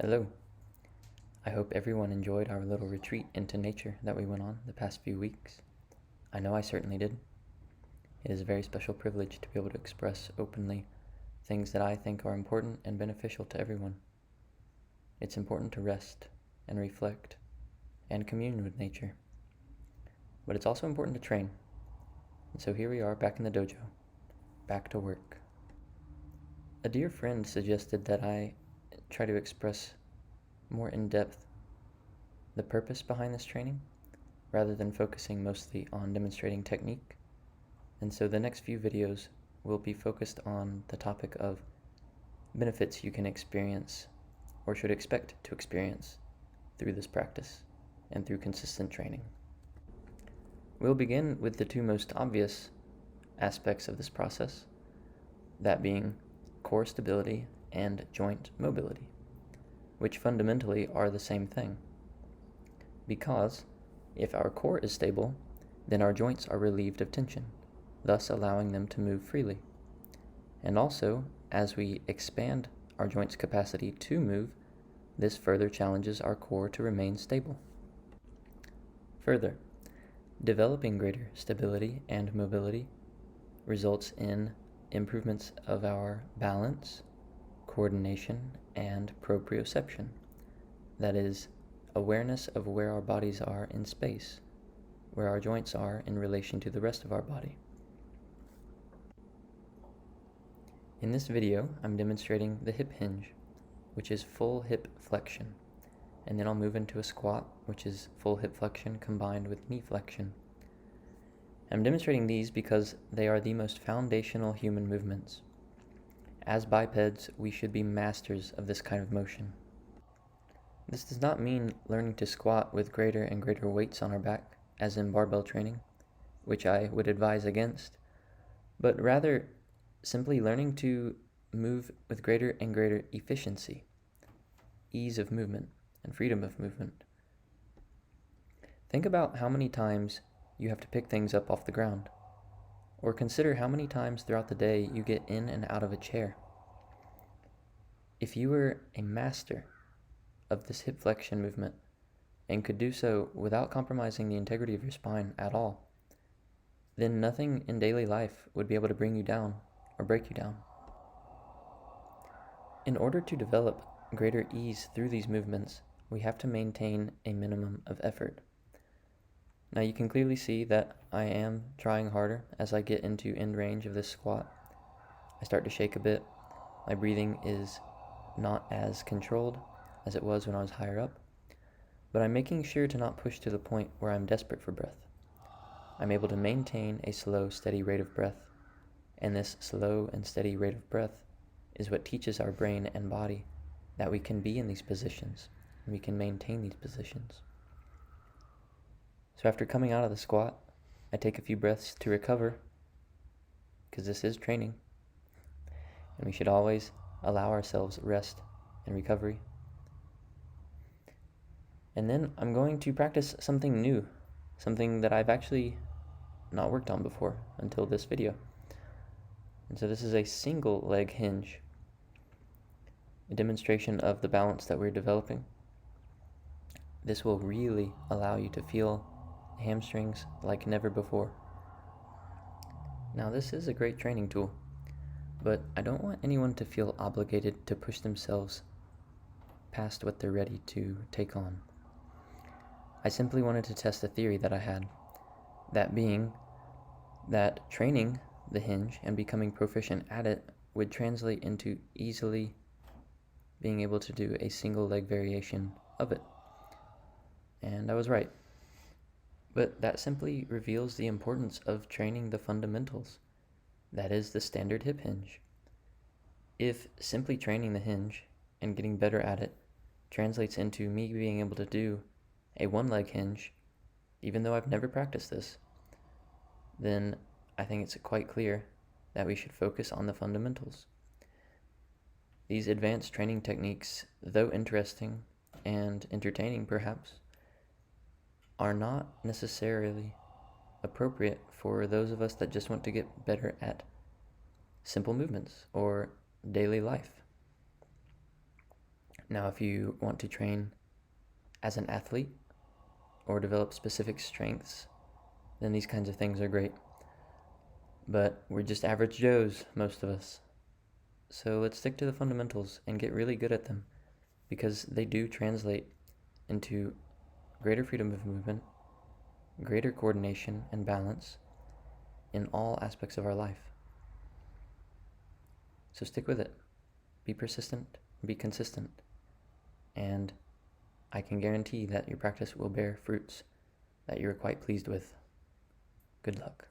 Hello. I hope everyone enjoyed our little retreat into nature that we went on the past few weeks. I know I certainly did. It is a very special privilege to be able to express openly things that I think are important and beneficial to everyone. It's important to rest and reflect and commune with nature. But it's also important to train. And so here we are back in the dojo, back to work. A dear friend suggested that I try to express more in depth the purpose behind this training rather than focusing mostly on demonstrating technique. And so the next few videos will be focused on the topic of benefits you can experience or should expect to experience through this practice and through consistent training. We'll begin with the two most obvious aspects of this process, that being core stability and joint mobility, which fundamentally are the same thing. Because if our core is stable, then our joints are relieved of tension, thus allowing them to move freely. And also, as we expand our joints' capacity to move, this further challenges our core to remain stable. Further, developing greater stability and mobility results in improvements of our balance, coordination, and proprioception. That is, awareness of where our bodies are in space, where our joints are in relation to the rest of our body. In this video, I'm demonstrating the hip hinge, which is full hip flexion, and then I'll move into a squat, which is full hip flexion combined with knee flexion. I'm demonstrating these because they are the most foundational human movements. As bipeds, we should be masters of this kind of motion. This does not mean learning to squat with greater and greater weights on our back, as in barbell training, which I would advise against, but rather simply learning to move with greater and greater efficiency, ease of movement, and freedom of movement. Think about how many times you have to pick things up off the ground, or consider how many times throughout the day you get in and out of a chair. If you were a master of this hip flexion movement and could do so without compromising the integrity of your spine at all, then nothing in daily life would be able to bring you down or break you down. In order to develop greater ease through these movements, we have to maintain a minimum of effort. Now you can clearly see that I am trying harder as I get into end range of this squat. I start to shake a bit. My breathing is not as controlled as it was when I was higher up, but I'm making sure to not push to the point where I'm desperate for breath. I'm able to maintain a slow, steady rate of breath, and this slow and steady rate of breath is what teaches our brain and body that we can be in these positions, and we can maintain these positions. So after coming out of the squat, I take a few breaths to recover, because this is training, and we should always allow ourselves rest and recovery. And then I'm going to practice something new, something that I've actually not worked on before until this video. And so this is a single leg hinge, a demonstration of the balance that we're developing. This will really allow you to feel hamstrings like never before. Now this is a great training tool, but I don't want anyone to feel obligated to push themselves past what they're ready to take on. I simply wanted to test a theory that I had, that being that training the hinge and becoming proficient at it would translate into easily being able to do a single leg variation of it. And I was right. But that simply reveals the importance of training the fundamentals, that is the standard hip hinge. If simply training the hinge and getting better at it translates into me being able to do a one-leg hinge, even though I've never practiced this, then I think it's quite clear that we should focus on the fundamentals. These advanced training techniques, though interesting and entertaining perhaps, are not necessarily appropriate for those of us that just want to get better at simple movements or daily life. Now, if you want to train as an athlete or develop specific strengths, then these kinds of things are great. But we're just average Joes, most of us. So let's stick to the fundamentals and get really good at them, because they do translate into greater freedom of movement, greater coordination and balance in all aspects of our life. So stick with it. Be persistent, be consistent, and I can guarantee that your practice will bear fruits that you're quite pleased with. Good luck.